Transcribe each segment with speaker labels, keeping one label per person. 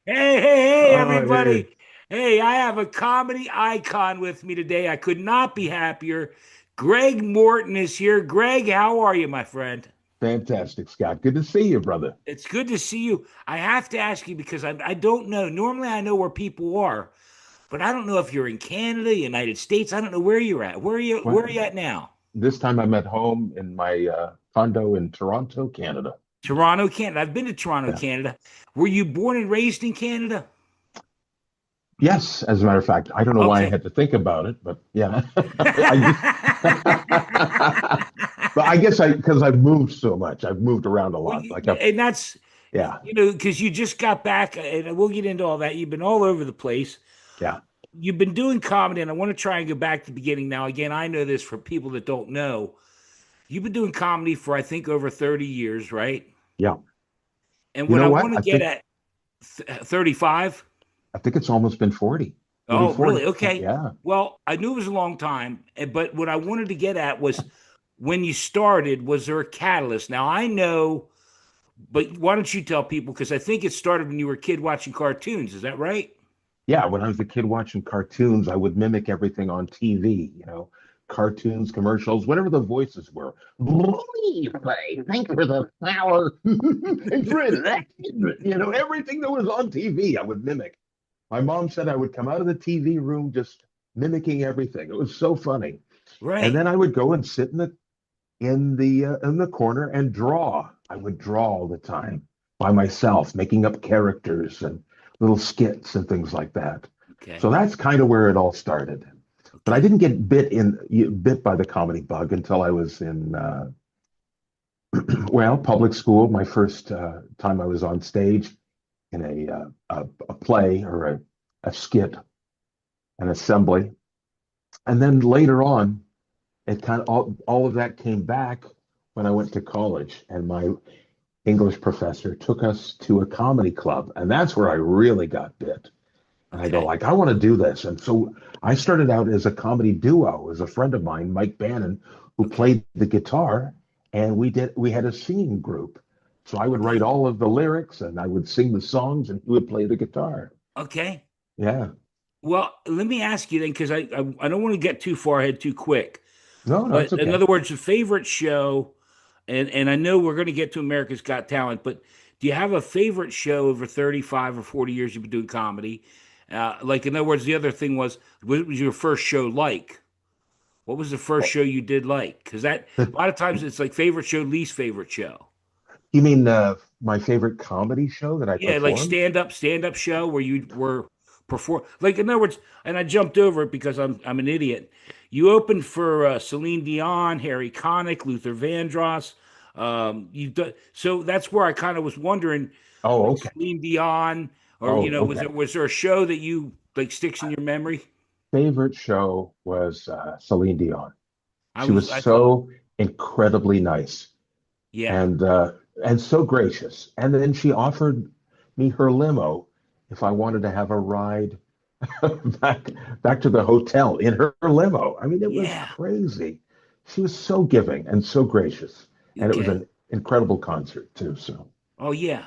Speaker 1: Hey,
Speaker 2: Oh, hey.
Speaker 1: everybody. Hey, I have a comedy icon with me today. I could not be happier. Greg Morton is here. Greg, how are you, my friend?
Speaker 2: Fantastic, Scott. Good to see you, brother.
Speaker 1: It's good to see you. I have to ask you because I don't know. Normally, I know where people are, but I don't know if you're in Canada, United States. I don't know where you're at. Where are
Speaker 2: Well,
Speaker 1: you at now?
Speaker 2: this time I'm at home in my condo in Toronto, Canada.
Speaker 1: Toronto, Canada. I've been to Toronto,
Speaker 2: Yeah.
Speaker 1: Canada. Were you born and raised in Canada?
Speaker 2: Yes, as a matter of fact, I don't know why I
Speaker 1: Okay.
Speaker 2: had to think about it, but yeah, I just, but I guess because I've moved so much, I've moved around a
Speaker 1: Well,
Speaker 2: lot. Like I've,
Speaker 1: and that's
Speaker 2: yeah,
Speaker 1: because you just got back, and we'll get into all that. You've been all over the place.
Speaker 2: yeah,
Speaker 1: You've been doing comedy, and I want to try and go back to the beginning. Now, again, I know this for people that don't know. You've been doing comedy for, I think, over 30 years, right?
Speaker 2: yeah.
Speaker 1: And
Speaker 2: You
Speaker 1: what
Speaker 2: know
Speaker 1: I
Speaker 2: what?
Speaker 1: want to get at 35.
Speaker 2: I think it's almost been 40. It'll be
Speaker 1: Oh,
Speaker 2: 40.
Speaker 1: really? Okay.
Speaker 2: Yeah.
Speaker 1: Well, I knew it was a long time, but what I wanted to get at was when you started, was there a catalyst? Now, I know, but why don't you tell people? Because I think it started when you were a kid watching cartoons. Is that right?
Speaker 2: Yeah, when I was a kid watching cartoons, I would mimic everything on TV, cartoons, commercials, whatever the voices were. Please play. Thank you for the flower. It's relaxed. Everything that was on TV, I would mimic. My mom said I would come out of the TV room just mimicking everything. It was so funny. And
Speaker 1: Right.
Speaker 2: then I would go and sit in the corner and draw. I would draw all the time by myself, making up characters and little skits and things like that. So
Speaker 1: Okay.
Speaker 2: that's kind of where it all started. But I
Speaker 1: Okay.
Speaker 2: didn't get bit by the comedy bug until I was in public school. My first time I was on stage in a play or a skit, an assembly, and then later on, it kind of all of that came back when I went to college, and my English professor took us to a comedy club, and that's where I really got bit. And I go
Speaker 1: Okay.
Speaker 2: like, I want to do this. And so I started out as a comedy duo, as a friend of mine, Mike Bannon, who
Speaker 1: Okay.
Speaker 2: played the guitar, and we had a singing group. So I would write
Speaker 1: Okay.
Speaker 2: all of the lyrics and I would sing the songs and he would play the guitar.
Speaker 1: Okay.
Speaker 2: Yeah.
Speaker 1: Well, let me ask you then, because I don't want to get too far ahead too quick.
Speaker 2: No, no,
Speaker 1: But
Speaker 2: it's
Speaker 1: in
Speaker 2: okay.
Speaker 1: other words, a favorite show, and I know we're going to get to America's Got Talent, but do you have a favorite show over 35 or 40 years you've been doing comedy? Like, in other words, the other thing was, what was your first show like? What was the first
Speaker 2: Well,
Speaker 1: show you did like? Because that a lot of times it's like favorite show, least favorite show.
Speaker 2: you mean my favorite comedy show that I
Speaker 1: Yeah, like
Speaker 2: performed?
Speaker 1: stand up show where you were perform. Like in other words, and I jumped over it because I'm an idiot. You opened for Celine Dion, Harry Connick, Luther Vandross. So that's where I kind of was wondering,
Speaker 2: Oh,
Speaker 1: like
Speaker 2: okay.
Speaker 1: Celine Dion, or
Speaker 2: Oh,
Speaker 1: was
Speaker 2: okay.
Speaker 1: there a show that you like sticks in your memory?
Speaker 2: Favorite show was Celine Dion. She was
Speaker 1: I thought,
Speaker 2: so incredibly nice
Speaker 1: yeah,
Speaker 2: and so gracious. And then she offered me her limo if I wanted to have a ride back back to the hotel in her limo. I mean, it was
Speaker 1: yeah,
Speaker 2: crazy. She was so giving and so gracious, and it was
Speaker 1: okay,
Speaker 2: an incredible concert too. So
Speaker 1: oh yeah.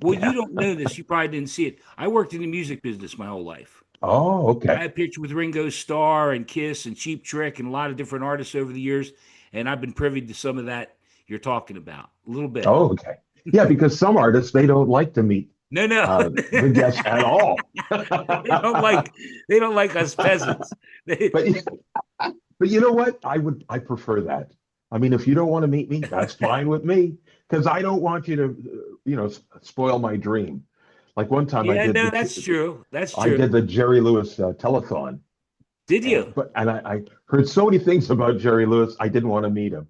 Speaker 1: Well, you
Speaker 2: yeah.
Speaker 1: don't know this. You probably didn't see it. I worked in the music business my whole life.
Speaker 2: Oh,
Speaker 1: I
Speaker 2: okay.
Speaker 1: had pictures with Ringo Starr and Kiss and Cheap Trick and a lot of different artists over the years, and I've been privy to some of that you're talking about a little bit.
Speaker 2: Oh, okay. Yeah, because some artists they don't like to meet
Speaker 1: No, no,
Speaker 2: the guests at all.
Speaker 1: they don't like they don't like us peasants. They,
Speaker 2: but but you know what? I prefer that. I mean, if you don't want to meet me, that's fine with me because I don't want you to spoil my dream. Like one time
Speaker 1: yeah, no, that's true. That's
Speaker 2: I
Speaker 1: true.
Speaker 2: did the Jerry Lewis telethon,
Speaker 1: Did
Speaker 2: and
Speaker 1: you
Speaker 2: I heard so many things about Jerry Lewis. I didn't want to meet him.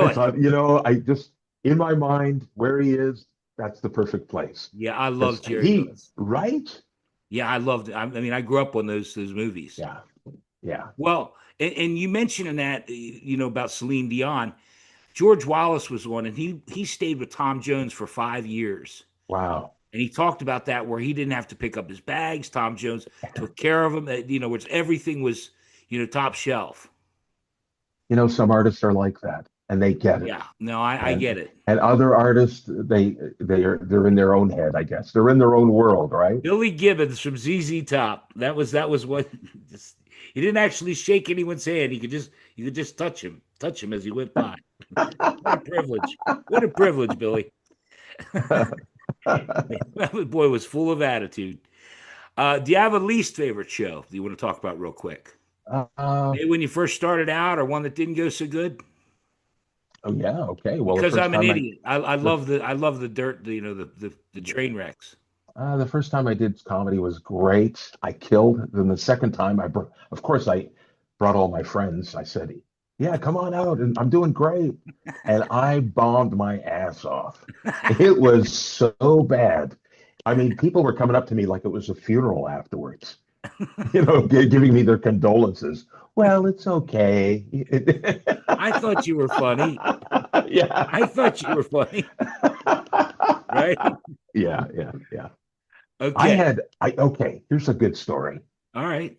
Speaker 2: I
Speaker 1: really?
Speaker 2: thought, I just in my mind where he is, that's the perfect place
Speaker 1: Yeah, I
Speaker 2: because
Speaker 1: love Jerry
Speaker 2: he
Speaker 1: Lewis.
Speaker 2: right.
Speaker 1: Yeah, I loved it. I mean, I grew up on those movies.
Speaker 2: Yeah, yeah.
Speaker 1: Well, and you mentioning that about Celine Dion. George Wallace was one, and he stayed with Tom Jones for 5 years.
Speaker 2: Wow.
Speaker 1: And he talked about that where he didn't have to pick up his bags. Tom Jones took care of him. Which everything was, top shelf.
Speaker 2: Some artists are like that. and they get it.
Speaker 1: Yeah, no, I
Speaker 2: And
Speaker 1: get it.
Speaker 2: other artists, they're in their own head, I guess. They're in their own world, right?
Speaker 1: Billy Gibbons from ZZ Top. That was what. Just, he didn't actually shake anyone's hand. You could just touch him as he went by. What a privilege! What a privilege, Billy. That boy was full of attitude. Do you have a least favorite show that you want to talk about real quick?
Speaker 2: uh,
Speaker 1: Maybe when you first started out, or one that didn't go so good?
Speaker 2: oh yeah, okay. Well, the
Speaker 1: Because
Speaker 2: first
Speaker 1: I'm an
Speaker 2: time I
Speaker 1: idiot. I
Speaker 2: the
Speaker 1: love the dirt, the train wrecks.
Speaker 2: the first time I did comedy was great. I killed. Then the second time, of course, I brought all my friends. I said, "Yeah, come on out, and I'm doing great." And I bombed my ass off. It was so bad. I mean, people were coming up to me like it was a funeral afterwards, giving me their condolences. Well, it's okay.
Speaker 1: I thought you were funny.
Speaker 2: Yeah.
Speaker 1: I thought you were funny, right?
Speaker 2: Yeah, yeah, yeah.
Speaker 1: Okay.
Speaker 2: Okay, here's a good story.
Speaker 1: All right.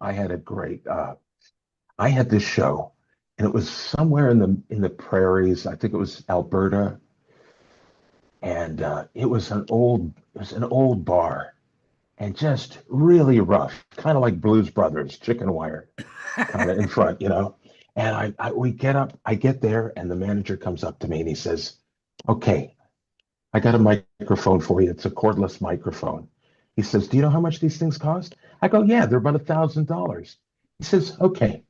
Speaker 2: I had a great, I had this show, and it was somewhere in the prairies. I think it was Alberta, and it was an old bar, and just really rough, kind of like Blues Brothers, chicken wire, kind of in front, you know. And we get up, I get there, and the manager comes up to me and he says, "Okay, I got a microphone for you. It's a cordless microphone." He says, "Do you know how much these things cost?" I go, "Yeah, they're about $1,000." He says, "Okay,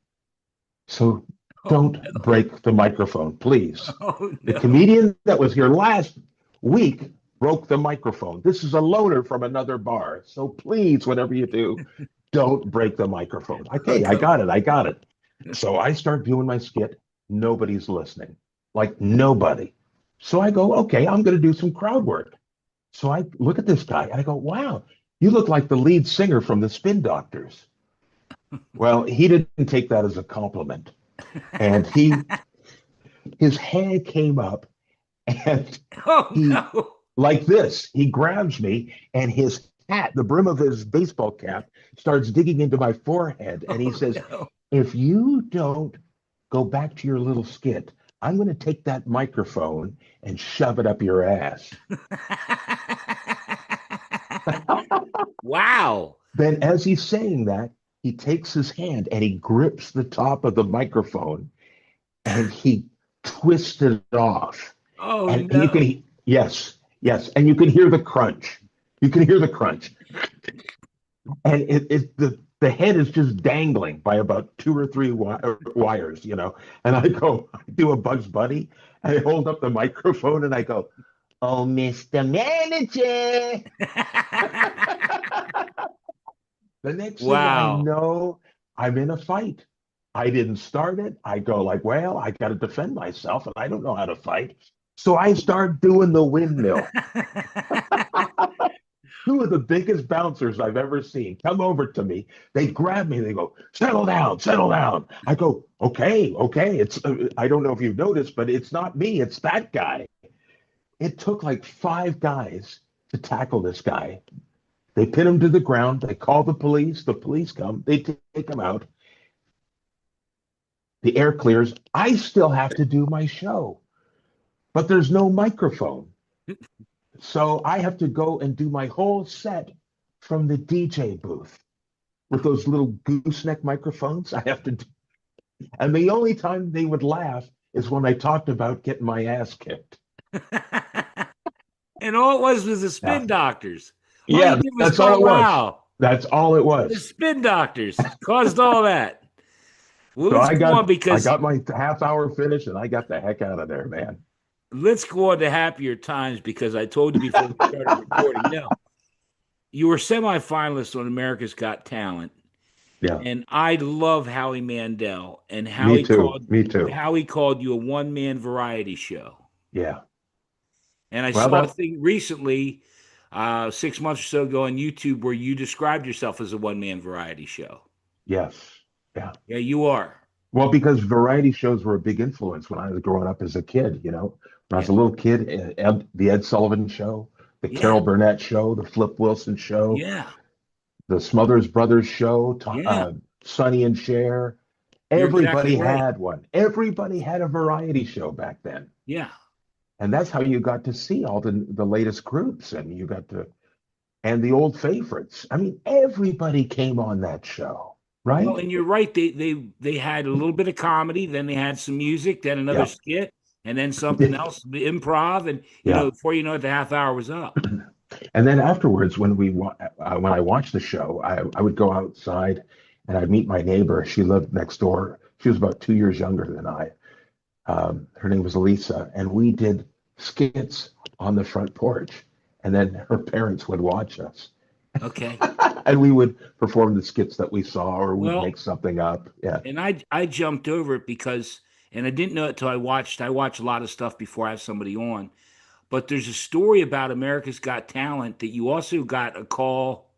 Speaker 2: so
Speaker 1: Oh
Speaker 2: don't
Speaker 1: no.
Speaker 2: break the microphone, please.
Speaker 1: Oh
Speaker 2: The
Speaker 1: no.
Speaker 2: comedian that was here last week broke the microphone. This is a loaner from another bar. So please, whatever you do, don't break the microphone." Okay, I
Speaker 1: Okay.
Speaker 2: got it. I got it. So I start doing my skit. Nobody's listening, like nobody. So I go, okay, I'm going to do some crowd work. So I look at this guy and I go, wow, you look like the lead singer from the Spin Doctors. Well, he didn't take that as a compliment. And his hand came up and
Speaker 1: Oh
Speaker 2: he,
Speaker 1: no.
Speaker 2: like this, he grabs me and his hat, the brim of his baseball cap, starts digging into my forehead. And he
Speaker 1: Oh
Speaker 2: says,
Speaker 1: no.
Speaker 2: if you don't go back to your little skit, I'm going to take that microphone and shove it up your ass.
Speaker 1: Wow.
Speaker 2: Then, as he's saying that, he takes his hand and he grips the top of the microphone and he twists it off.
Speaker 1: Oh
Speaker 2: And you
Speaker 1: no.
Speaker 2: can, yes, yes, and you can hear the crunch. You can hear the crunch. And the head is just dangling by about two or three wires, you know. And I do a Bugs Bunny, and I hold up the microphone and I go, "Oh, Mr. Manager." The next thing I
Speaker 1: Wow.
Speaker 2: know, I'm in a fight. I didn't start it. I go like, well, I got to defend myself, and I don't know how to fight. So I start doing the windmill. Two of the biggest bouncers I've ever seen come over to me. They grab me. They go, "Settle down, settle down." I go, "Okay, okay." I don't know if you've noticed, but it's not me. It's that guy. It took like five guys to tackle this guy. They pin him to the ground. They call the police. The police come. They take him out. The air clears. I still have to do my show, but there's no microphone. So I have to go and do my whole set from the DJ booth with those little gooseneck microphones. I have to do, and the only time they would laugh is when I talked about getting my ass kicked.
Speaker 1: And all it was the
Speaker 2: Yeah,
Speaker 1: spin doctors. All you
Speaker 2: yeah,
Speaker 1: did was
Speaker 2: that's all
Speaker 1: call
Speaker 2: it was.
Speaker 1: wow.
Speaker 2: That's all it
Speaker 1: The
Speaker 2: was.
Speaker 1: spin doctors caused all that. Well,
Speaker 2: So
Speaker 1: let's go on
Speaker 2: I
Speaker 1: because
Speaker 2: got my half hour finish and I got the heck out of there, man.
Speaker 1: let's go on to happier times because I told you before we started recording. No, you were semifinalist on America's Got Talent,
Speaker 2: Yeah,
Speaker 1: and I love Howie Mandel and
Speaker 2: me too. Me too.
Speaker 1: How he called you a one man variety show.
Speaker 2: Yeah.
Speaker 1: And I
Speaker 2: Well,
Speaker 1: saw a
Speaker 2: that
Speaker 1: thing recently, 6 months or so ago on YouTube, where you described yourself as a one man variety show.
Speaker 2: yes. Yeah.
Speaker 1: Yeah, you are.
Speaker 2: Well, because variety shows were a big influence when I was growing up as a kid, you know. When I was
Speaker 1: Yeah,
Speaker 2: a little kid, the Ed Sullivan Show, the
Speaker 1: yeah,
Speaker 2: Carol Burnett Show, the Flip Wilson Show,
Speaker 1: yeah,
Speaker 2: the Smothers Brothers Show,
Speaker 1: yeah.
Speaker 2: Sonny and Cher.
Speaker 1: You're exactly
Speaker 2: Everybody
Speaker 1: right.
Speaker 2: had one. Everybody had a variety show back then.
Speaker 1: Yeah.
Speaker 2: And that's how you got to see all the latest groups and you got to and the old favorites. I mean, everybody came on that show,
Speaker 1: Well,
Speaker 2: right?
Speaker 1: and you're right. They had a little bit of comedy, then they had some music, then another
Speaker 2: Yeah.
Speaker 1: skit, and then something else, improv, and
Speaker 2: Yeah.
Speaker 1: before you know it, the half hour was up.
Speaker 2: And then afterwards, when I watched the show, I would go outside and I'd meet my neighbor. She lived next door. She was about 2 years younger than I. Her name was Lisa, and we did skits on the front porch. And then her parents would watch us,
Speaker 1: Okay.
Speaker 2: and we would perform the skits that we saw, or we'd
Speaker 1: Well,
Speaker 2: make something up. Yeah.
Speaker 1: and I jumped over it because, and I didn't know it till I watch a lot of stuff before I have somebody on. But there's a story about America's Got Talent that you also got a call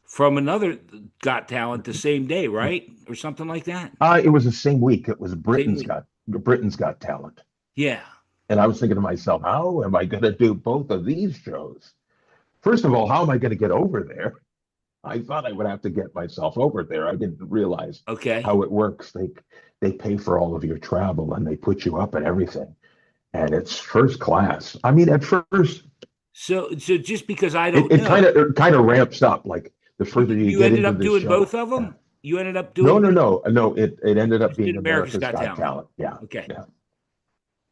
Speaker 1: from another Got Talent the same day, right? Or something like that.
Speaker 2: It was the same week. It was
Speaker 1: Same week.
Speaker 2: Britain's Got Talent,
Speaker 1: Yeah.
Speaker 2: and I was thinking to myself, how am I going to do both of these shows? First of all, how am I going to get over there? I thought I would have to get myself over there. I didn't realize
Speaker 1: Okay.
Speaker 2: how it works. They pay for all of your travel and they put you up and everything, and it's first class. I mean, at first,
Speaker 1: So just because I
Speaker 2: it,
Speaker 1: don't
Speaker 2: it kind
Speaker 1: know,
Speaker 2: of it kind of ramps up like the
Speaker 1: you,
Speaker 2: further you
Speaker 1: you
Speaker 2: get
Speaker 1: ended
Speaker 2: into
Speaker 1: up
Speaker 2: the
Speaker 1: doing
Speaker 2: show.
Speaker 1: both of
Speaker 2: Yeah.
Speaker 1: them. You ended up
Speaker 2: No,
Speaker 1: doing
Speaker 2: no,
Speaker 1: both.
Speaker 2: no, no. It ended up
Speaker 1: Just did
Speaker 2: being
Speaker 1: America's
Speaker 2: America's
Speaker 1: Got
Speaker 2: Got
Speaker 1: Talent.
Speaker 2: Talent. Yeah,
Speaker 1: Okay.
Speaker 2: yeah,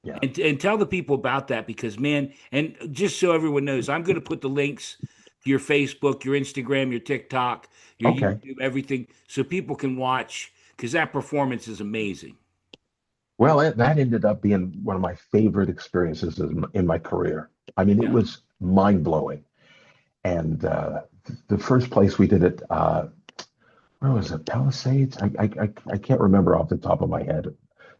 Speaker 2: yeah.
Speaker 1: And tell the people about that because man, and just so everyone knows, I'm going to put the links to your Facebook, your Instagram, your TikTok, your
Speaker 2: Okay.
Speaker 1: YouTube, everything, so people can watch because that performance is amazing.
Speaker 2: Well, that ended up being one of my favorite experiences in my career. I mean, it
Speaker 1: Yeah.
Speaker 2: was mind blowing. And the first place we did it, where was it? Palisades? I can't remember off the top of my head.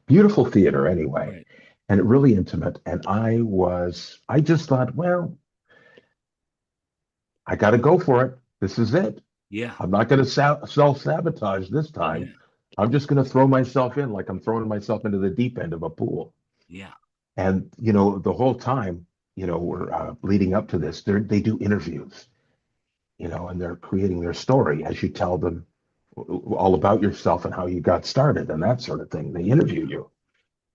Speaker 2: Beautiful theater, anyway,
Speaker 1: Right.
Speaker 2: and really intimate. And I just thought, well, I got to go for it. This is it.
Speaker 1: Yeah.
Speaker 2: I'm not going to self sabotage this time.
Speaker 1: Yeah.
Speaker 2: I'm just going to throw myself in like I'm throwing myself into the deep end of a pool.
Speaker 1: Yeah.
Speaker 2: And the whole time, we're leading up to this. They do interviews, and they're creating their story as you tell them all about yourself and how you got started and that sort of thing. They interview you.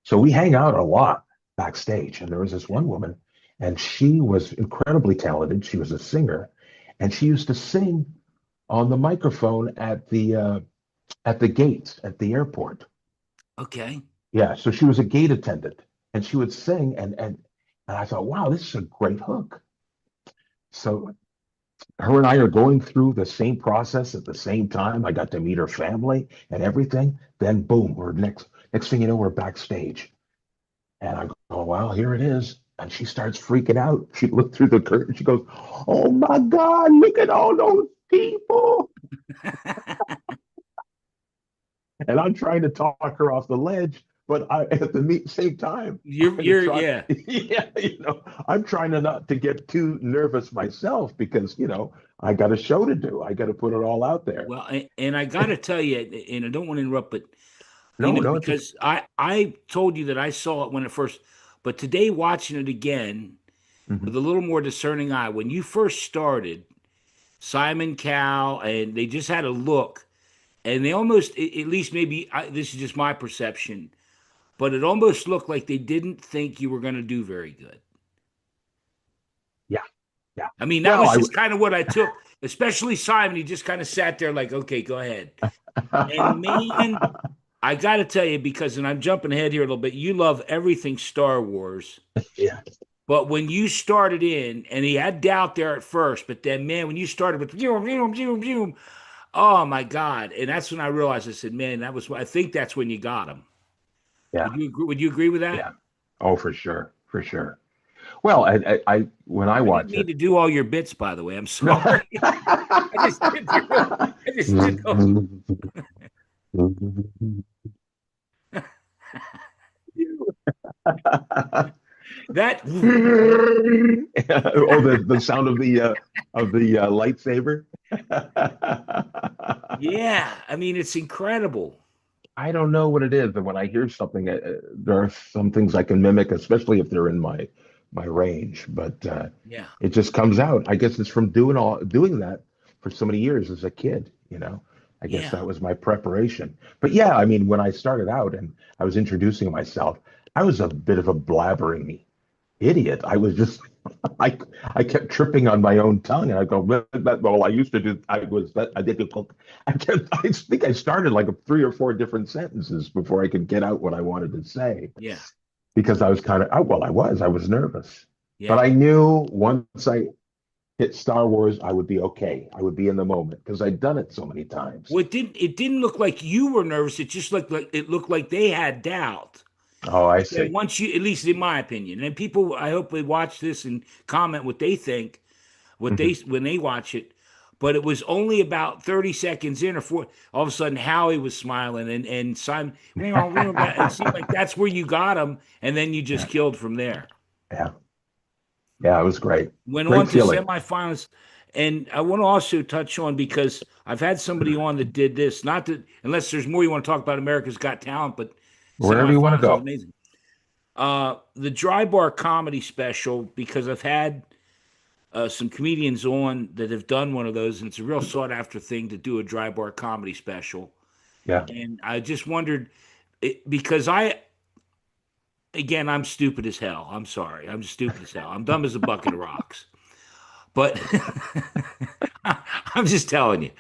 Speaker 2: So we hang out a lot backstage. And there was this
Speaker 1: Yeah.
Speaker 2: one woman, and she was incredibly talented. She was a singer, and she used to sing on the microphone at the gates at the airport.
Speaker 1: Okay.
Speaker 2: Yeah, so she was a gate attendant, and she would sing, and I thought, wow, this is a great hook. So her and I are going through the same process at the same time. I got to meet her family and everything. Then boom, we're next thing you know, we're backstage. And I go, well, here it is. And she starts freaking out. She looked through the curtain. She goes, oh my God, look at all those people. And I'm trying to talk her off the ledge, but I at the same time, I'm
Speaker 1: you're
Speaker 2: trying,
Speaker 1: yeah.
Speaker 2: yeah, I'm trying to not to get too nervous myself because, I got a show to do. I got to put it all out there.
Speaker 1: Well, and I got to tell you, and I don't want to interrupt, but
Speaker 2: No, no, it's
Speaker 1: because I told you that I saw it when it first, but today watching it again with
Speaker 2: mhm.
Speaker 1: a little more discerning eye, when you first started, Simon Cowell, and they just had a look, and they almost, at least maybe this is just my perception, but it almost looked like they didn't think you were going to do very good.
Speaker 2: Yeah, yeah.
Speaker 1: I mean, that
Speaker 2: Well,
Speaker 1: was just kind of what I took, especially Simon. He just kind of sat there like, okay, go ahead. And man, I got to tell you, because, and I'm jumping ahead here a little bit, you love everything Star Wars.
Speaker 2: yeah,
Speaker 1: But when you started in, and he had doubt there at first, but then, man, when you started with, zoom, zoom, zoom, zoom, oh my God. And that's when I realized, I said, man, I think that's when you got him.
Speaker 2: yeah,
Speaker 1: Would you agree with that?
Speaker 2: yeah. Oh, for sure, for sure. Well, I when I
Speaker 1: I didn't
Speaker 2: watch
Speaker 1: mean
Speaker 2: it.
Speaker 1: to do all your bits, by the way. I'm sorry. I just did. I just did. That.
Speaker 2: Oh, the sound of the lightsaber.
Speaker 1: Yeah. I mean, it's incredible.
Speaker 2: I don't know what it is, but when I hear something, there are some things I can mimic, especially if they're in my range. But
Speaker 1: Yeah.
Speaker 2: it just comes out. I guess it's from doing that for so many years as a kid. I guess
Speaker 1: Yeah.
Speaker 2: that was my preparation. But yeah, I mean, when I started out and I was introducing myself, I was a bit of a blabbering idiot. I was just I I kept tripping on my own tongue, and I go, well, I used to do. I was that I did. I kept. I think I started like three or four different sentences before I could get out what I wanted to say
Speaker 1: Yeah.
Speaker 2: because I was kind of. Well, I was nervous, but
Speaker 1: Yeah.
Speaker 2: I knew once I hit Star Wars, I would be okay. I would be in the moment because I'd done it so many times.
Speaker 1: Well, it didn't look like you were nervous. It just looked like they had doubt.
Speaker 2: Oh, I
Speaker 1: And
Speaker 2: see.
Speaker 1: once you, at least in my opinion, and people, I hope they watch this and comment what they think, what they
Speaker 2: Mhm.
Speaker 1: when they watch it. But it was only about 30 seconds in or four, all of a sudden Howie was smiling and Simon, it seemed like that's where you got him, and then you just
Speaker 2: Yeah,
Speaker 1: killed from there.
Speaker 2: yeah, yeah. It was great.
Speaker 1: Went on
Speaker 2: Great
Speaker 1: to
Speaker 2: feeling.
Speaker 1: semifinals. And I want to also touch on, because I've had somebody on that did this, not that, unless there's more you want to talk about America's Got Talent, but
Speaker 2: Wherever you want to
Speaker 1: semifinals is
Speaker 2: go.
Speaker 1: amazing. The Dry Bar Comedy Special, because I've had some comedians on that have done one of those, and it's a real sought after thing to do a Dry Bar Comedy Special.
Speaker 2: Yeah.
Speaker 1: And I just wondered, because again, I'm stupid as hell. I'm sorry. I'm stupid as hell. I'm dumb as a bucket of rocks. But I'm just telling you,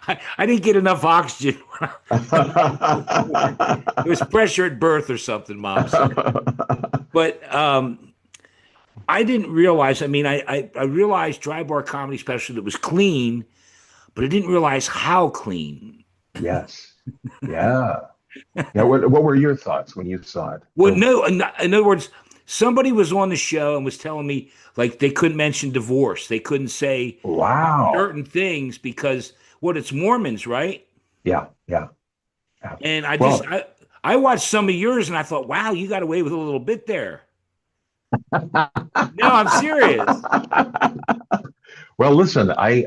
Speaker 1: I didn't get enough oxygen when I was born. It was pressure at birth or something, Mom said. But I didn't realize. I mean, I realized Dry Bar Comedy Special that was clean, but I didn't realize how clean.
Speaker 2: Yes. Yeah. Yeah. What were your thoughts when you saw it?
Speaker 1: Well, no, in other words, somebody was on the show and was telling me like they couldn't mention divorce. They couldn't say
Speaker 2: Wow.
Speaker 1: certain things because it's Mormons, right?
Speaker 2: Yeah. Yeah. Yeah.
Speaker 1: And
Speaker 2: Well,
Speaker 1: I watched some of yours and I thought, wow, you got away with a little bit there. No, I'm serious.
Speaker 2: well, listen, I,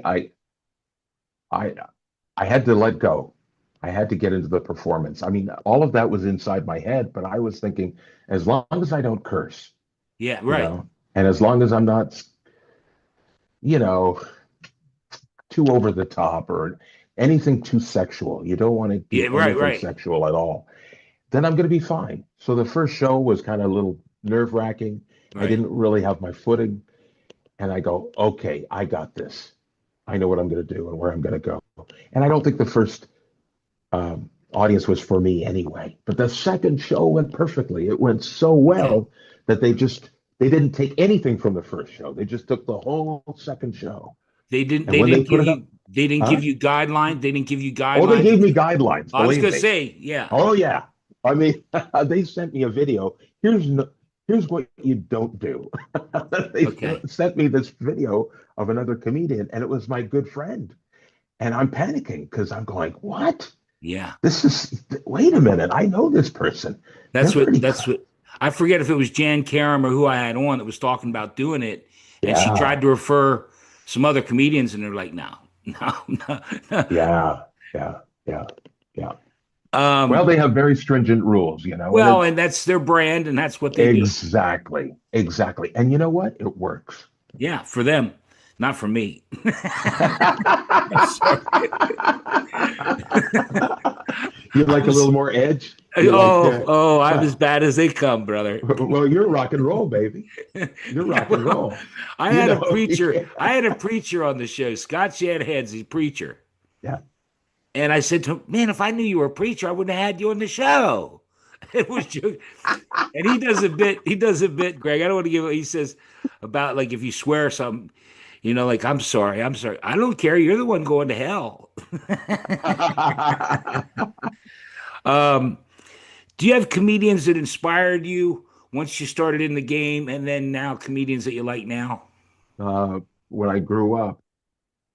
Speaker 2: I had to let go. I had to get into the performance. I mean, all of that was inside my head, but I was thinking, as long as I don't curse,
Speaker 1: Yeah,
Speaker 2: you
Speaker 1: right.
Speaker 2: know, and as long as I'm not, you know, too over the top or anything too sexual, you don't want to
Speaker 1: Yeah,
Speaker 2: do
Speaker 1: right,
Speaker 2: anything
Speaker 1: right,
Speaker 2: sexual at all, then I'm going to be fine. So the first show was kind of a little nerve-wracking. I
Speaker 1: right.
Speaker 2: didn't really have my footing, and I go, okay, I got this. I know what I'm going to do and where I'm going to go. And I don't think the first audience was for me anyway. But the second show went perfectly. It went so
Speaker 1: Okay.
Speaker 2: well that they didn't take anything from the first show. They just took the whole second show. And
Speaker 1: They
Speaker 2: when they
Speaker 1: didn't
Speaker 2: put
Speaker 1: give
Speaker 2: it up,
Speaker 1: you they didn't
Speaker 2: huh?
Speaker 1: give you guidelines. They didn't give you
Speaker 2: Oh, they
Speaker 1: guidelines.
Speaker 2: gave me guidelines,
Speaker 1: I was
Speaker 2: believe
Speaker 1: gonna
Speaker 2: me.
Speaker 1: say, yeah.
Speaker 2: Oh yeah. I mean, they sent me a video. Here's what you don't do. They
Speaker 1: Okay.
Speaker 2: sent me this video of another comedian, and it was my good friend. And I'm panicking because I'm going, what?
Speaker 1: Yeah.
Speaker 2: Wait a minute. I know this person. They're pretty,
Speaker 1: That's what I forget if it was Jan Karam or who I had on that was talking about doing it. And she
Speaker 2: yeah,
Speaker 1: tried to refer some other comedians and they're like, no, no, no, no.
Speaker 2: yeah, yeah, yeah, yeah. Well,
Speaker 1: Um,
Speaker 2: they have very stringent rules, and
Speaker 1: well, and that's their brand and that's what they do.
Speaker 2: exactly, exactly. And you know what? It works.
Speaker 1: Yeah, for them, not for me. I'm sorry.
Speaker 2: You like
Speaker 1: I'm,
Speaker 2: a
Speaker 1: s-
Speaker 2: little more edge? You like,
Speaker 1: I'm as bad as they come, brother.
Speaker 2: well, you're rock and roll, baby. You're
Speaker 1: Yeah,
Speaker 2: rock and
Speaker 1: well,
Speaker 2: roll. You know, yeah,
Speaker 1: I had a preacher on the show, Scott Shanahan's a preacher.
Speaker 2: yeah.
Speaker 1: And I said to him, man, if I knew you were a preacher, I wouldn't have had you on the show. It was just, and he does a bit, Greg. I don't want to give he says about like if you swear something, like I'm sorry. I don't care. You're the one going to hell. Um, do you have comedians that inspired you once you started in the game and then now comedians that you like now?
Speaker 2: when I grew up,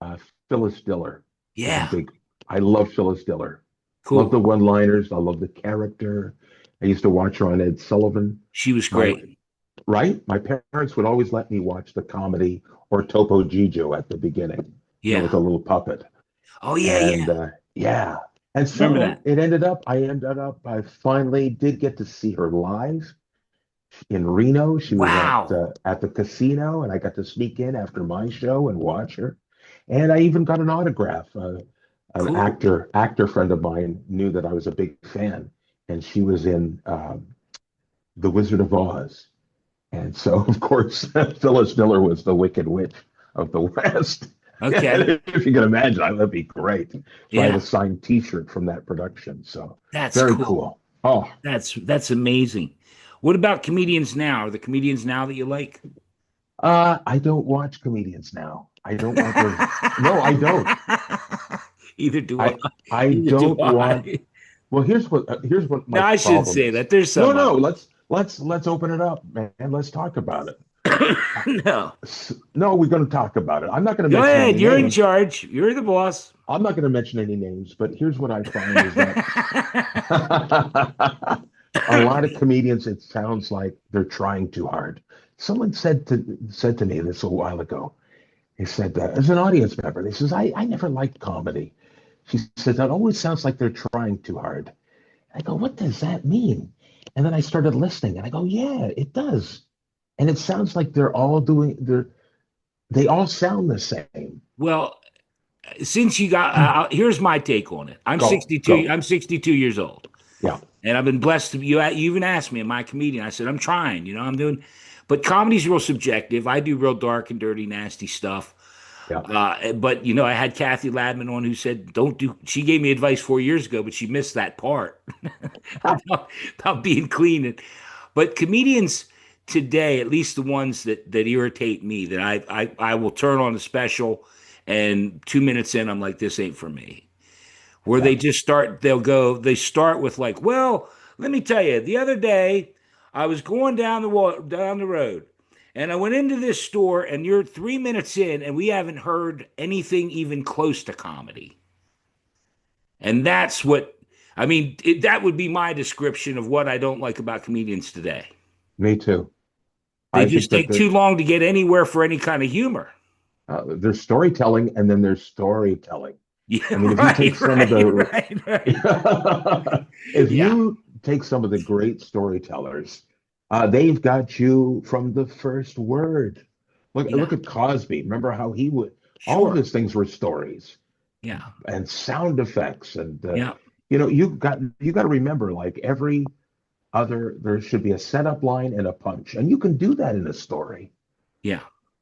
Speaker 2: uh, Phyllis Diller was a
Speaker 1: Yeah,
Speaker 2: big. I love Phyllis Diller. Love the
Speaker 1: cool.
Speaker 2: one-liners. I love the character. I used to watch her on Ed Sullivan.
Speaker 1: She was
Speaker 2: My
Speaker 1: great.
Speaker 2: right, my parents would always let me watch the comedy or Topo Gigio at the beginning, with
Speaker 1: Yeah.
Speaker 2: a little puppet.
Speaker 1: Oh yeah,
Speaker 2: And
Speaker 1: yeah.
Speaker 2: yeah, and
Speaker 1: Remember
Speaker 2: so
Speaker 1: that.
Speaker 2: I ended up, I finally did get to see her live in Reno. She was
Speaker 1: Wow.
Speaker 2: at the casino, and I got to sneak in after my show and watch her. And I even got an autograph. an
Speaker 1: Cool.
Speaker 2: actor friend of mine knew that I was a big fan, and she was in The Wizard of Oz. And so, of course, Phyllis Diller was the Wicked Witch of the West.
Speaker 1: Okay.
Speaker 2: And if you can imagine, that'd be great. So I have a
Speaker 1: Yeah.
Speaker 2: signed T-shirt from that production. So
Speaker 1: That's
Speaker 2: very
Speaker 1: cool.
Speaker 2: cool. Oh,
Speaker 1: That's amazing. What about comedians now? Are the comedians now that you like?
Speaker 2: I don't watch comedians now. I don't watch their. No, I don't.
Speaker 1: Either do I.
Speaker 2: I I
Speaker 1: Either do
Speaker 2: don't want.
Speaker 1: I.
Speaker 2: Well, here's what
Speaker 1: No,
Speaker 2: my
Speaker 1: I shouldn't
Speaker 2: problem
Speaker 1: say
Speaker 2: is.
Speaker 1: that. There's
Speaker 2: No,
Speaker 1: some
Speaker 2: no,
Speaker 1: out
Speaker 2: let's open it up, man. Let's talk about it.
Speaker 1: there.
Speaker 2: Uh,
Speaker 1: No.
Speaker 2: No, we're going to talk about it. I'm not going to
Speaker 1: Go
Speaker 2: mention
Speaker 1: ahead.
Speaker 2: any
Speaker 1: You're in
Speaker 2: names.
Speaker 1: charge. You're the boss.
Speaker 2: I'm not going to mention any names, but here's what I find is that a lot of comedians, it sounds like they're trying too hard. Someone said to me this a while ago. He said, as an audience member, he says, I never liked comedy. She said, that always sounds like they're trying too hard. I go, what does that mean? And then I started listening and I go, yeah, it does. And it sounds like they all sound the same.
Speaker 1: Well, since you got, here's my take on it. I'm
Speaker 2: Go,
Speaker 1: 62.
Speaker 2: go.
Speaker 1: I'm 62 years old,
Speaker 2: Yeah,
Speaker 1: and I've been blessed to be. You even asked me, am I a comedian? I said I'm trying. I'm doing, but comedy's real subjective. I do real dark and dirty, nasty stuff.
Speaker 2: yeah.
Speaker 1: But I had Kathy Ladman on who said, "Don't do." She gave me advice 4 years ago, but she missed that part about being clean. But comedians today, at least the ones that irritate me, that I will turn on a special, and 2 minutes in, I'm like, this ain't for me. Where
Speaker 2: Yeah.
Speaker 1: they start with like, well, let me tell you, the other day I was going down the road. And I went into this store, and you're 3 minutes in, and we haven't heard anything even close to comedy. And that's what I mean. That would be my description of what I don't like about comedians today.
Speaker 2: Me too.
Speaker 1: They
Speaker 2: I think
Speaker 1: just
Speaker 2: that
Speaker 1: take too long to get anywhere for any kind of humor.
Speaker 2: there's storytelling and then there's storytelling. I
Speaker 1: Yeah,
Speaker 2: mean, if you take
Speaker 1: right,
Speaker 2: some of
Speaker 1: right,
Speaker 2: the
Speaker 1: right, right.
Speaker 2: if
Speaker 1: Yeah,
Speaker 2: you take some of the great storytellers, they've got you from the first word. Look
Speaker 1: yeah,
Speaker 2: at Cosby. Remember how he would all of
Speaker 1: sure.
Speaker 2: his things were stories
Speaker 1: Yeah,
Speaker 2: and sound effects and
Speaker 1: yeah,
Speaker 2: you got to remember like every other there should be a setup line and a punch and you can do that in a story.
Speaker 1: yeah,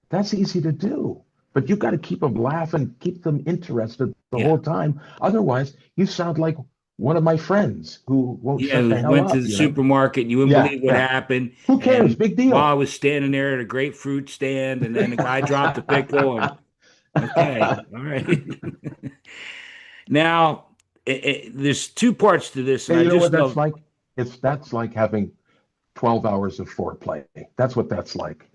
Speaker 2: That's easy to do. But you got to keep them laughing, keep them interested the
Speaker 1: yeah.
Speaker 2: whole time. Otherwise, you sound like one of my friends who won't
Speaker 1: Yeah,
Speaker 2: shut the
Speaker 1: we
Speaker 2: hell
Speaker 1: went to
Speaker 2: up,
Speaker 1: the
Speaker 2: you know?
Speaker 1: supermarket and you wouldn't
Speaker 2: Yeah,
Speaker 1: believe what
Speaker 2: yeah.
Speaker 1: happened.
Speaker 2: Who cares?
Speaker 1: And
Speaker 2: Big
Speaker 1: while I
Speaker 2: deal.
Speaker 1: was standing there at a grapefruit stand, and then the guy dropped a pickle, and okay, all right. Now, there's two parts to this, and
Speaker 2: Hey,
Speaker 1: I
Speaker 2: you know what
Speaker 1: just
Speaker 2: that's
Speaker 1: love,
Speaker 2: like? That's like having 12 hours of foreplay. That's what that's like.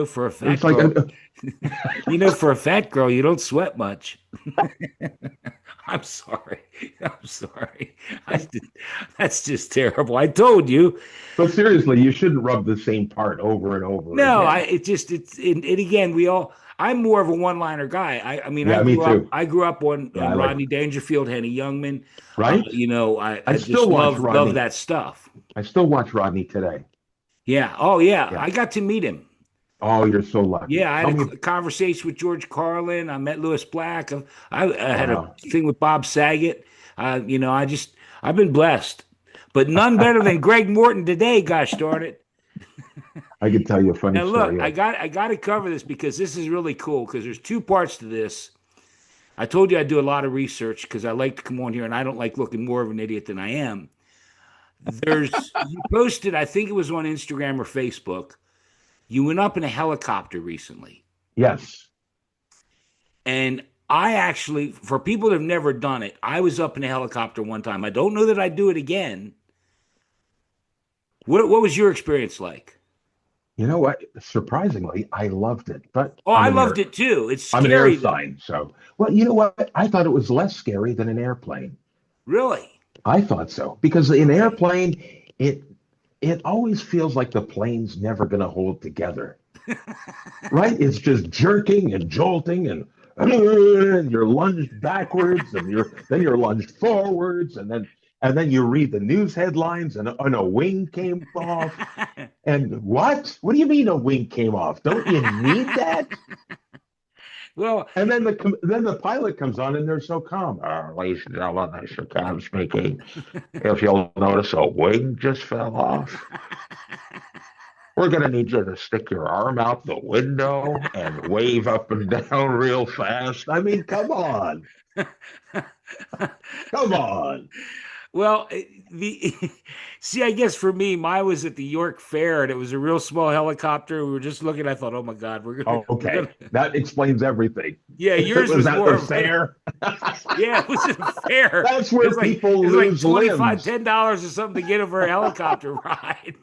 Speaker 1: for a
Speaker 2: It's
Speaker 1: fat
Speaker 2: like
Speaker 1: girl, for a fat girl, you don't sweat much. I'm sorry. I'm sorry. I did, that's just terrible. I told you.
Speaker 2: but seriously, you shouldn't rub the same part over and over
Speaker 1: No,
Speaker 2: again.
Speaker 1: and again, I'm more of a one-liner guy. I mean,
Speaker 2: Yeah, me too.
Speaker 1: I grew up
Speaker 2: Yeah,
Speaker 1: on
Speaker 2: I like
Speaker 1: Rodney Dangerfield, Henny Youngman.
Speaker 2: right?
Speaker 1: I
Speaker 2: I still
Speaker 1: just
Speaker 2: watch
Speaker 1: love
Speaker 2: Rodney.
Speaker 1: that stuff.
Speaker 2: I still watch Rodney today.
Speaker 1: Yeah. Oh yeah.
Speaker 2: Yeah.
Speaker 1: I got to meet him.
Speaker 2: Oh, you're so lucky.
Speaker 1: Yeah, I had
Speaker 2: Tell me,
Speaker 1: a conversation with George Carlin. I met Louis Black. I had a
Speaker 2: wow.
Speaker 1: thing with Bob Saget. I've been blessed, but none better than Greg Morton today. Gosh darn it!
Speaker 2: I could tell you a funny
Speaker 1: Now look,
Speaker 2: story.
Speaker 1: I got to cover this because this is really cool because there's two parts to this. I told you I do a lot of research because I like to come on here and I don't like looking more of an idiot than I am. You posted, I think it was on Instagram or Facebook. You went up in a helicopter recently.
Speaker 2: Yes.
Speaker 1: And I actually, for people that have never done it, I was up in a helicopter one time. I don't know that I'd do it again. What was your experience like?
Speaker 2: You know what? Surprisingly, I loved it, but
Speaker 1: Oh, I loved it too. It's
Speaker 2: I'm an air
Speaker 1: scary though.
Speaker 2: sign, so well, you know what? I thought it was less scary than an airplane.
Speaker 1: Really?
Speaker 2: I thought so because in
Speaker 1: Okay.
Speaker 2: airplane, it it always feels like the plane's never going to hold together, right? It's just jerking and jolting and you're lunged backwards and you're lunged forwards and then you read the news headlines and a wing came off. And what? What do you mean a wing came off? Don't you need that?
Speaker 1: Well,
Speaker 2: And then the pilot comes on and they're so calm. Ladies and gentlemen, this is Captain speaking. If you'll notice, a wing just fell off. We're going to need you to stick your arm out the window and wave up and down real fast. I mean, come on. Come on.
Speaker 1: well, the see, I guess for me, mine was at the York Fair, and it was a real small helicopter. We were just looking. I thought, oh my God, we're
Speaker 2: Okay.
Speaker 1: gonna.
Speaker 2: That explains everything.
Speaker 1: Yeah,
Speaker 2: It
Speaker 1: yours
Speaker 2: was
Speaker 1: was
Speaker 2: at
Speaker 1: more
Speaker 2: the
Speaker 1: of a.
Speaker 2: fair.
Speaker 1: Yeah, it was at a fair.
Speaker 2: That's where
Speaker 1: It
Speaker 2: people
Speaker 1: was like
Speaker 2: lose
Speaker 1: 25,
Speaker 2: limbs.
Speaker 1: $10 or something to get over a helicopter ride.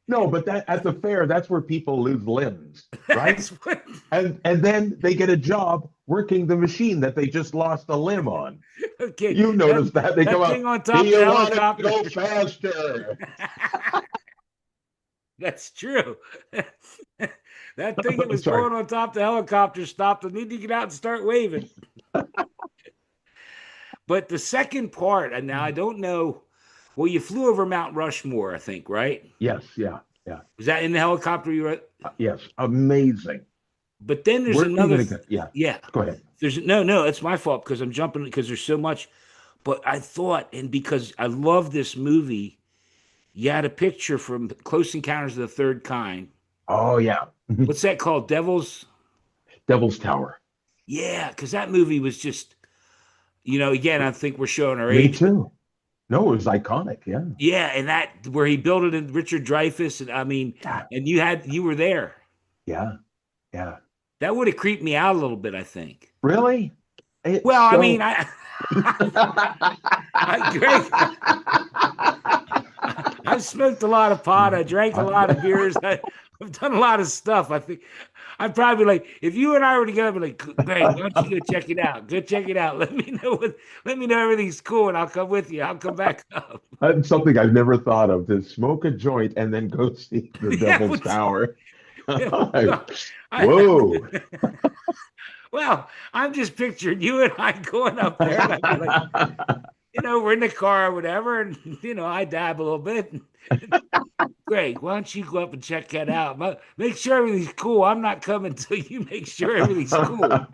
Speaker 2: No, but that at the fair, that's where people lose limbs, right?
Speaker 1: That's what.
Speaker 2: And then they get a job working the machine that they just lost a limb on.
Speaker 1: Okay,
Speaker 2: You notice that they come
Speaker 1: that thing
Speaker 2: out.
Speaker 1: on
Speaker 2: Do
Speaker 1: top of the
Speaker 2: you want to
Speaker 1: helicopter.
Speaker 2: go faster?
Speaker 1: That's true. That thing that was
Speaker 2: Sorry.
Speaker 1: going on top of the helicopter stopped. I need to get out and start waving. But the second part, and now I don't know. Well, you flew over Mount Rushmore, I think, right?
Speaker 2: Yes, yeah, yeah,
Speaker 1: Was that in the helicopter you were?
Speaker 2: yes. Amazing.
Speaker 1: But then there's
Speaker 2: Where are you
Speaker 1: another.
Speaker 2: gonna go? Yeah,
Speaker 1: Yeah,
Speaker 2: go ahead.
Speaker 1: there's no. It's my fault because I'm jumping because there's so much. But I thought, and because I love this movie, you had a picture from Close Encounters of the Third Kind.
Speaker 2: Oh yeah.
Speaker 1: What's that called? Devil's.
Speaker 2: Devil's Tower.
Speaker 1: Yeah, because that movie was just, again, I think we're showing our
Speaker 2: Me
Speaker 1: age, but
Speaker 2: too. No, it was iconic. Yeah.
Speaker 1: yeah, and that where he built it in Richard Dreyfuss, and I mean,
Speaker 2: Yeah.
Speaker 1: and you were there.
Speaker 2: Yeah. Yeah.
Speaker 1: That would have creeped me out a little bit, I think.
Speaker 2: Really? It's
Speaker 1: Well, I mean,
Speaker 2: so
Speaker 1: Greg, I've smoked a lot of pot. I drank a lot of beers. I've done a lot of stuff. I think I'd probably like if you and I were together, I'd be like, Greg, why don't you go check it out? Go check it out. Let me know everything's cool, and I'll come with you. I'll come back up.
Speaker 2: that's something I've never thought of, to smoke a joint and then go see the
Speaker 1: Yeah,
Speaker 2: Devil's Tower.
Speaker 1: well,
Speaker 2: Whoa.
Speaker 1: well, I'm just picturing you and I going up there, and I'd be like, we're in the car or whatever, and I dab a little bit. Greg, why don't you go up and check that out? Make sure everything's cool. I'm not coming until you make sure everything's cool.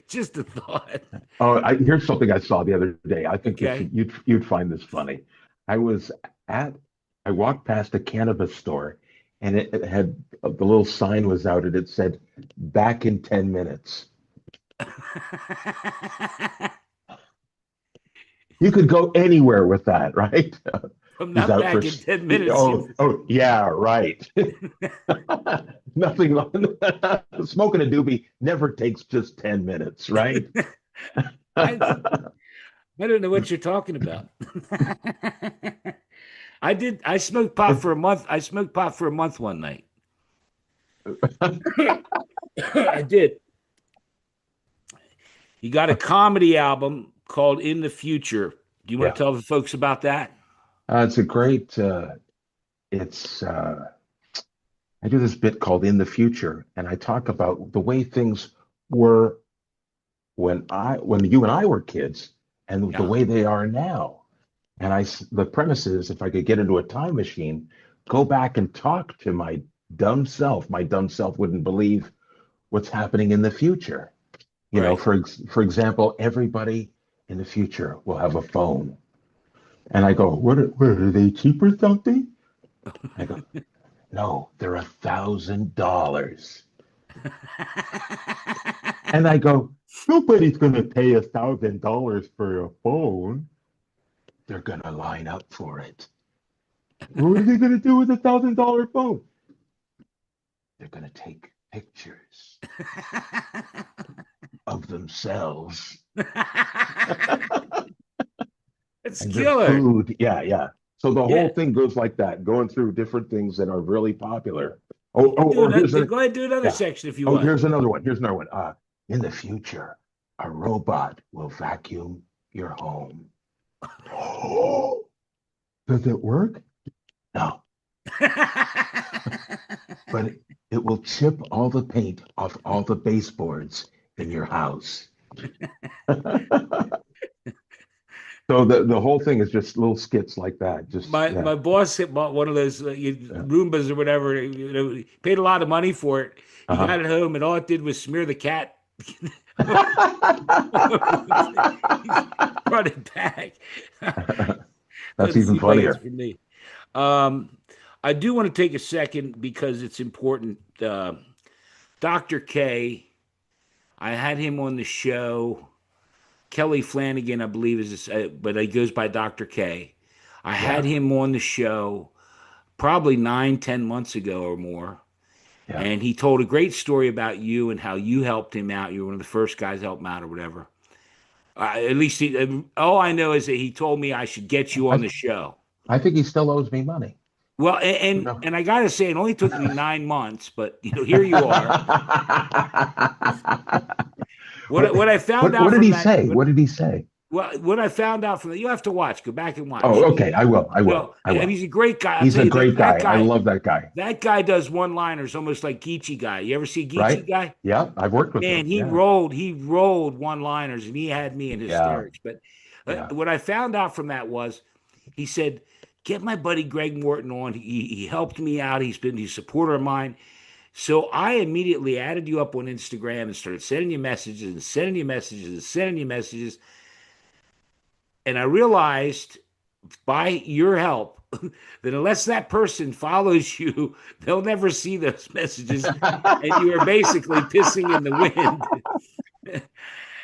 Speaker 1: Just a thought.
Speaker 2: Oh, here's something I saw the other day. I think
Speaker 1: Okay.
Speaker 2: you'd find this funny. I was at I walked past a cannabis store, and it had the little sign was out, and it said "back in 10 minutes." You could go anywhere with that, right?
Speaker 1: I'm
Speaker 2: He's
Speaker 1: not
Speaker 2: out for.
Speaker 1: back in 10 minutes.
Speaker 2: Oh, yeah, right. Nothing. Smoking a doobie never takes just 10 minutes, right?
Speaker 1: I, I don't know what you're talking about. I smoked pot for a month. I smoked pot for a month one night. I did. You got a comedy album called In the Future. Do you want
Speaker 2: Yeah,
Speaker 1: to tell the folks about that?
Speaker 2: it's a great. It's I do this bit called In the Future, and I talk about the way things were when you and I were kids, and the
Speaker 1: Yeah.
Speaker 2: way they are now. And the premise is, if I could get into a time machine, go back and talk to my dumb self. My dumb self wouldn't believe what's happening in the future.
Speaker 1: Right.
Speaker 2: For example, everybody in the future will have a phone. And I go, what are they cheap or something? I go, no, they're $1,000. And I go, nobody's going to pay $1,000 for a phone. They're going to line up for it. What are they going to do with $1,000 phone? They're going to take pictures of themselves
Speaker 1: It's
Speaker 2: and their
Speaker 1: killer.
Speaker 2: food. Yeah, yeah. So the whole
Speaker 1: Yeah.
Speaker 2: thing goes like that, going through different things that are really popular. Or here's
Speaker 1: Go ahead and do another
Speaker 2: yeah.
Speaker 1: section if you
Speaker 2: Oh,
Speaker 1: want.
Speaker 2: here's another one. Here's another one. In the future, a robot will vacuum your home. Oh, does it work? No, but it will chip all the paint off all the baseboards in your house. So the whole thing is just little skits like that. Just
Speaker 1: My
Speaker 2: yeah.
Speaker 1: my boss had bought one of those
Speaker 2: Yeah.
Speaker 1: Roombas or whatever. He paid a lot of money for it. He
Speaker 2: Uh-huh.
Speaker 1: got it home, and all it did was smear the cat. He's brought it back.
Speaker 2: That's
Speaker 1: Doesn't
Speaker 2: even
Speaker 1: seem like it's
Speaker 2: funnier.
Speaker 1: for me. Um, I do want to take a second because it's important. Dr. K, I had him on the show. Kelly Flanagan, I believe, but he goes by Dr. K. I had
Speaker 2: Yeah.
Speaker 1: him on the show probably 9, 10 months ago or more.
Speaker 2: Yeah.
Speaker 1: And he told a great story about you and how you helped him out. You were one of the first guys to help him out or whatever. At least all I know is that he told me I should get you on
Speaker 2: I
Speaker 1: the show.
Speaker 2: I think he still owes me money.
Speaker 1: Well, and and,
Speaker 2: No.
Speaker 1: and I got to say, it only took me 9 months, but here you are.
Speaker 2: what
Speaker 1: What I found
Speaker 2: what
Speaker 1: out
Speaker 2: did
Speaker 1: from
Speaker 2: he
Speaker 1: that,
Speaker 2: say? What did he say?
Speaker 1: what I found out from that, you have to watch. Go back and watch.
Speaker 2: Oh, okay. I will. I will. I
Speaker 1: And
Speaker 2: will.
Speaker 1: he's a great guy. I'll
Speaker 2: He's
Speaker 1: tell
Speaker 2: a
Speaker 1: you that
Speaker 2: great guy. I love that guy.
Speaker 1: that guy does one-liners almost like Geechee guy. You ever see Geechee
Speaker 2: Right?
Speaker 1: guy?
Speaker 2: Yeah. I've worked with
Speaker 1: Man,
Speaker 2: him. Yeah.
Speaker 1: he rolled one-liners, and he had me in
Speaker 2: Yeah.
Speaker 1: hysterics. But
Speaker 2: Yeah.
Speaker 1: what I found out from that was, he said, "Get my buddy Greg Morton on. He helped me out. He's a supporter of mine." So I immediately added you up on Instagram and started sending you messages and sending you messages and sending you messages. And I realized by your help that unless that person follows you, they'll never see those messages. And you are basically pissing in the wind.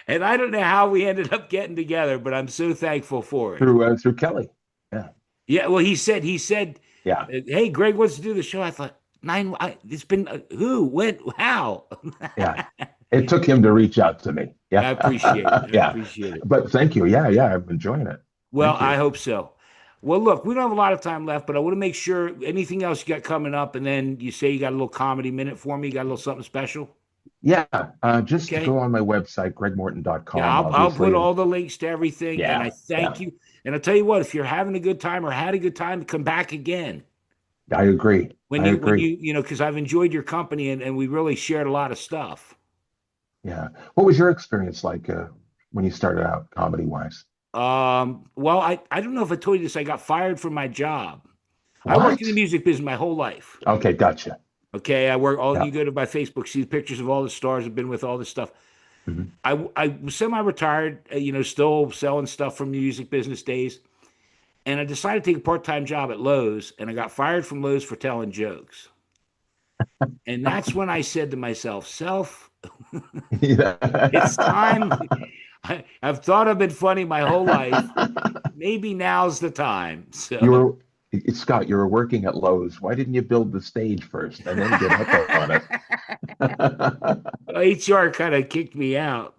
Speaker 1: And I don't know how we ended up getting together, but I'm so thankful for it.
Speaker 2: Through Kelly. Yeah.
Speaker 1: Yeah, well, he said,
Speaker 2: Yeah.
Speaker 1: "Hey, Greg wants to do the show." I thought, it's been who, when, how?
Speaker 2: Yeah. It took him to reach out to me.
Speaker 1: I
Speaker 2: Yeah.
Speaker 1: appreciate it. I
Speaker 2: Yeah.
Speaker 1: appreciate it.
Speaker 2: But thank you. Yeah. Yeah. I'm enjoying it.
Speaker 1: Well,
Speaker 2: Thank
Speaker 1: I
Speaker 2: you.
Speaker 1: hope so. Well, look, we don't have a lot of time left, but I want to make sure anything else you got coming up, and then you say you got a little comedy minute for me. You got a little something special?
Speaker 2: Yeah. Just
Speaker 1: Okay.
Speaker 2: go on my website,
Speaker 1: Yeah,
Speaker 2: gregmorton.com,
Speaker 1: I'll put
Speaker 2: obviously. And
Speaker 1: all the links to everything, and I
Speaker 2: yeah.
Speaker 1: thank
Speaker 2: Yeah.
Speaker 1: you. And I'll tell you what, if you're having a good time or had a good time, come back again.
Speaker 2: I agree.
Speaker 1: When
Speaker 2: I agree.
Speaker 1: because I've enjoyed your company and we really shared a lot of stuff.
Speaker 2: Yeah. What was your experience like when you started out comedy wise?
Speaker 1: Well, I don't know if I told you this. I got fired from my job. I worked in the
Speaker 2: What?
Speaker 1: music business my whole life.
Speaker 2: Okay. Gotcha.
Speaker 1: Okay, I work all.
Speaker 2: Yeah.
Speaker 1: You go to my Facebook, see the pictures of all the stars I've been with, all this stuff.
Speaker 2: Mhm.
Speaker 1: I was semi-retired, still selling stuff from the music business days, and I decided to take a part-time job at Lowe's, and I got fired from Lowe's for telling jokes. And that's when I said to myself, "Self, it's time.
Speaker 2: Yeah.
Speaker 1: I've thought I've been funny my whole life. Maybe now's the time."
Speaker 2: You
Speaker 1: So
Speaker 2: were Scott, you were working at Lowe's. Why didn't you build the stage first and then get up on it?
Speaker 1: HR kind of kicked me out.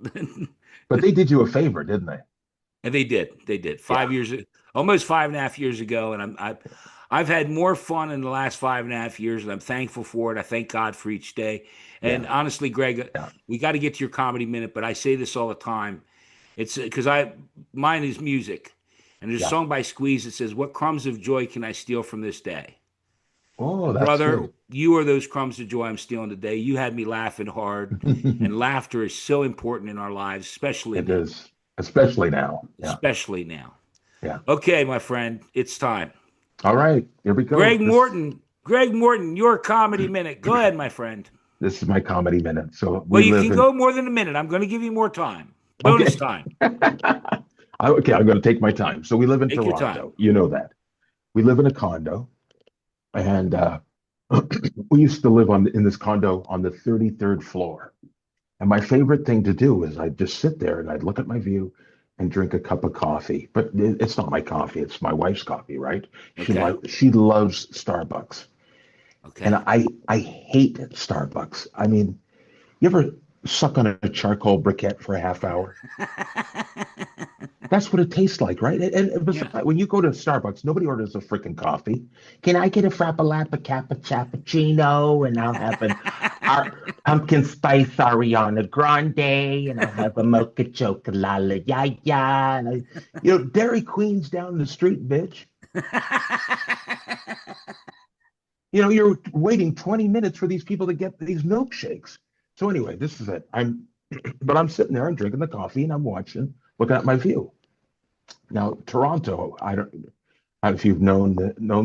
Speaker 2: But they did you a favor, didn't they?
Speaker 1: And they did. They did.
Speaker 2: Yeah.
Speaker 1: 5 years, almost 5.5 years ago, and I've had more fun in the last 5.5 years, and I'm thankful for it. I thank God for each day. And
Speaker 2: Yeah.
Speaker 1: honestly, Greg,
Speaker 2: Yeah.
Speaker 1: we got to get to your comedy minute, but I say this all the time. It's because mine is music, and there's a
Speaker 2: Yeah.
Speaker 1: song by Squeeze that says, "What crumbs of joy can I steal from this day?"
Speaker 2: Oh, that's
Speaker 1: Brother,
Speaker 2: good.
Speaker 1: you are those crumbs of joy I'm stealing today. You had me laughing hard, and laughter is so important in our lives, especially
Speaker 2: It
Speaker 1: now.
Speaker 2: is, especially now. Yeah.
Speaker 1: Especially now.
Speaker 2: Yeah.
Speaker 1: Okay, my friend, it's time.
Speaker 2: All right. Here we go.
Speaker 1: Greg Morton, your comedy minute. Go ahead, my friend.
Speaker 2: This is my comedy minute. So
Speaker 1: Well,
Speaker 2: we
Speaker 1: you
Speaker 2: live
Speaker 1: can
Speaker 2: in,
Speaker 1: go more than a minute. I'm going to give you more time. Bonus
Speaker 2: okay.
Speaker 1: time.
Speaker 2: Okay, I'm going to take my time. So we live in
Speaker 1: Take your time.
Speaker 2: Toronto. You know that. We live in a condo, and we used to live in this condo on the 33rd floor. And my favorite thing to do is I'd just sit there and I'd look at my view and drink a cup of coffee. But it's not my coffee, it's my wife's coffee, right?
Speaker 1: Okay.
Speaker 2: She loves Starbucks. And
Speaker 1: Okay.
Speaker 2: I hate Starbucks. I mean, you ever suck on a charcoal briquette for a half hour? That's what it tastes like, right? And
Speaker 1: Yeah.
Speaker 2: besides, when you go to Starbucks, nobody orders a freaking coffee. Can I get a frappalappa cappuccino? And I'll have an pumpkin spice Ariana Grande, and I'll have a mocha chocolate, yeah, yeah. Dairy Queen's down the street, bitch. You're waiting 20 minutes for these people to get these milkshakes. So anyway, this is it. But I'm sitting there, I'm drinking the coffee, and I'm looking at my view. Now, Toronto, I don't know if you've known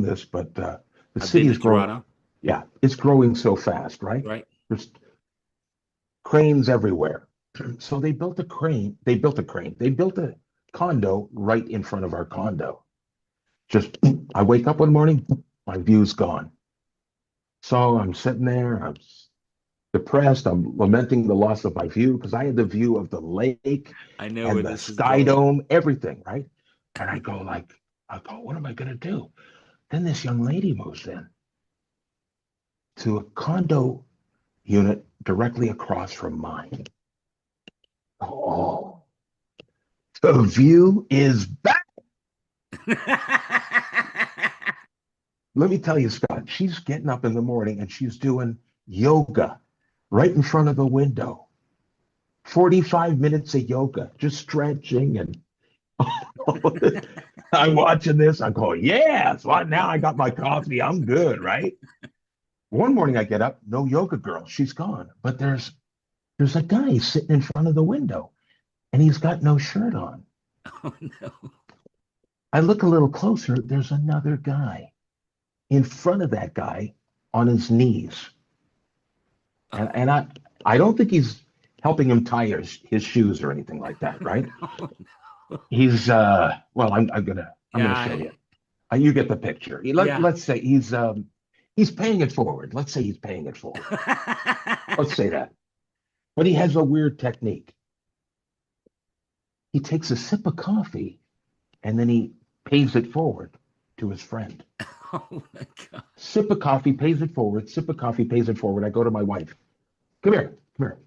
Speaker 2: this, but the
Speaker 1: I've been
Speaker 2: city
Speaker 1: to
Speaker 2: is growing.
Speaker 1: Toronto,
Speaker 2: Yeah, it's growing so fast, right?
Speaker 1: right?
Speaker 2: There's cranes everywhere. So they built a crane. They built a crane. They built a condo right in front of our condo. Just I wake up one morning, my view's gone. So I'm sitting there, I'm depressed, I'm lamenting the loss of my view because I had the view of the lake
Speaker 1: I know
Speaker 2: and
Speaker 1: where
Speaker 2: the
Speaker 1: this is
Speaker 2: sky
Speaker 1: going.
Speaker 2: dome, everything, right? And I go, what am I gonna do? Then this young lady moves in to a condo unit directly across from mine. Oh, the view is back. Let me tell you, Scott, she's getting up in the morning and she's doing yoga right in front of the window. 45 minutes of yoga, just stretching. And I'm watching this. I go, yeah, so now I got my coffee. I'm good, right? One morning I get up, no yoga girl. She's gone. But there's a guy sitting in front of the window and he's got no shirt on.
Speaker 1: Oh no.
Speaker 2: I look a little closer. There's another guy in front of that guy on his knees. And I don't think he's helping him tie his shoes or anything like that, right?
Speaker 1: Oh,
Speaker 2: He's well, I'm gonna
Speaker 1: yeah,
Speaker 2: show you. You get the picture.
Speaker 1: yeah.
Speaker 2: Let's say he's paying it forward. Let's say he's paying it forward. Let's say that. But he has a weird technique. He takes a sip of coffee and then he pays it forward to his friend.
Speaker 1: Oh my God.
Speaker 2: Sip of coffee, pays it forward. Sip of coffee, pays it forward. I go to my wife. Come here, come here,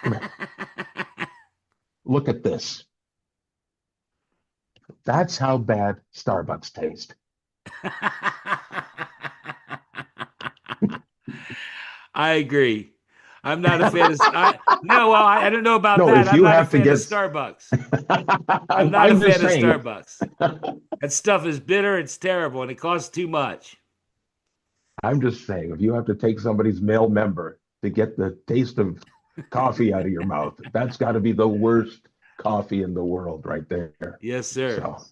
Speaker 2: come here. Look at this. That's how bad Starbucks tastes.
Speaker 1: I agree. I'm not a fan of. No, well, I don't know about
Speaker 2: No,
Speaker 1: that.
Speaker 2: if
Speaker 1: I'm
Speaker 2: you
Speaker 1: not a
Speaker 2: have to
Speaker 1: fan of
Speaker 2: get,
Speaker 1: Starbucks. I'm not a
Speaker 2: I'm just
Speaker 1: fan of
Speaker 2: saying,
Speaker 1: Starbucks. That stuff is bitter. It's terrible, and it costs too much.
Speaker 2: I'm just saying, if you have to take somebody's male member to get the taste of coffee out of your mouth, that's got to be the worst coffee in the world right there.
Speaker 1: Yes, sir.
Speaker 2: So.